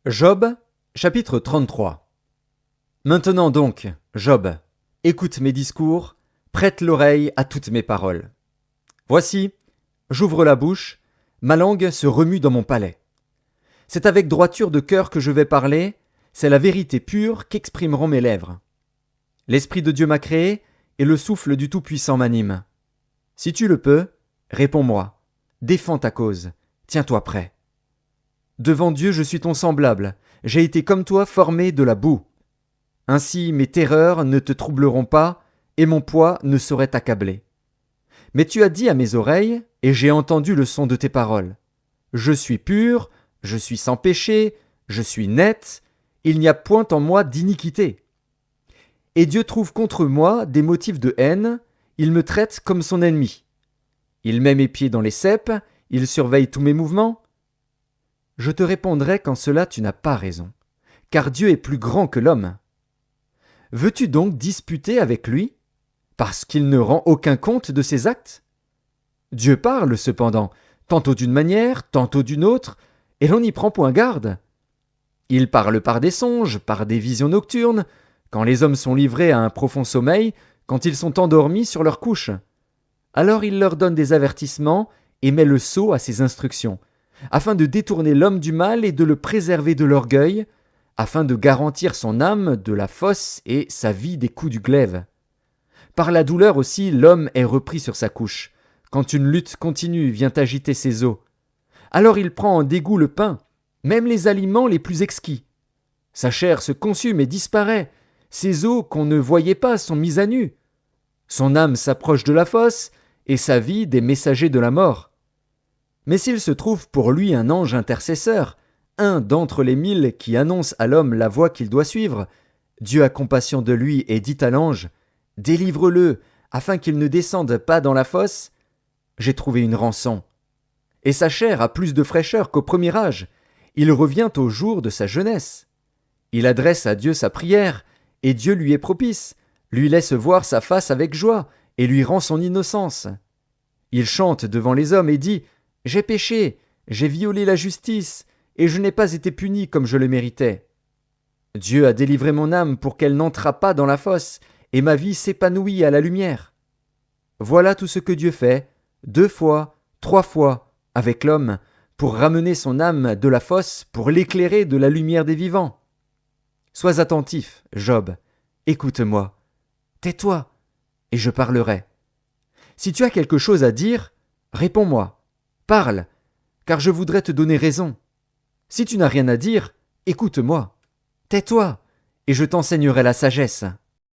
Job, chapitre 33. Maintenant donc, Job, écoute mes discours, prête l'oreille à toutes mes paroles. Voici, j'ouvre la bouche, ma langue se remue dans mon palais. C'est avec droiture de cœur que je vais parler, c'est la vérité pure qu'exprimeront mes lèvres. L'Esprit de Dieu m'a créé, et le souffle du Tout-Puissant m'anime. Si tu le peux, réponds-moi, défends ta cause, tiens-toi prêt. Devant Dieu je suis ton semblable, j'ai été comme toi formé de la boue. Ainsi mes terreurs ne te troubleront pas, et mon poids ne saurait t'accabler. Mais tu as dit à mes oreilles, et j'ai entendu le son de tes paroles. Je suis pur, je suis sans péché, je suis net, il n'y a point en moi d'iniquité. Et Dieu trouve contre moi des motifs de haine, il me traite comme son ennemi. Il met mes pieds dans les ceps, il surveille tous mes mouvements. Je te répondrai qu'en cela tu n'as pas raison, car Dieu est plus grand que l'homme. Veux-tu donc disputer avec lui, parce qu'il ne rend aucun compte de ses actes? Dieu parle cependant, tantôt d'une manière, tantôt d'une autre, et l'on n'y prend point garde. Il parle par des songes, par des visions nocturnes, quand les hommes sont livrés à un profond sommeil, quand ils sont endormis sur leur couche. Alors il leur donne des avertissements et met le sceau à ses instructions, afin de détourner l'homme du mal et de le préserver de l'orgueil, afin de garantir son âme de la fosse et sa vie des coups du glaive. Par la douleur aussi, l'homme est repris sur sa couche, quand une lutte continue vient agiter ses os. Alors il prend en dégoût le pain, même les aliments les plus exquis. Sa chair se consume et disparaît, ses os qu'on ne voyait pas sont mis à nu. Son âme s'approche de la fosse, et sa vie des messagers de la mort. Mais s'il se trouve pour lui un ange intercesseur, un d'entre les 1000 qui annonce à l'homme la voie qu'il doit suivre, Dieu a compassion de lui et dit à l'ange, « Délivre-le, afin qu'il ne descende pas dans la fosse. J'ai trouvé une rançon. » Et sa chair a plus de fraîcheur qu'au premier âge. Il revient au jour de sa jeunesse. Il adresse à Dieu sa prière, et Dieu lui est propice, lui laisse voir sa face avec joie, et lui rend son innocence. Il chante devant les hommes et dit, « J'ai péché, j'ai violé la justice, et je n'ai pas été puni comme je le méritais. Dieu a délivré mon âme pour qu'elle n'entrât pas dans la fosse, et ma vie s'épanouit à la lumière. » Voilà tout ce que Dieu fait, 2 fois, 3 fois, avec l'homme, pour ramener son âme de la fosse, pour l'éclairer de la lumière des vivants. Sois attentif, Job, écoute-moi. Tais-toi, et je parlerai. Si tu as quelque chose à dire, réponds-moi, parle, car je voudrais te donner raison. Si tu n'as rien à dire, écoute-moi. Tais-toi, et je t'enseignerai la sagesse.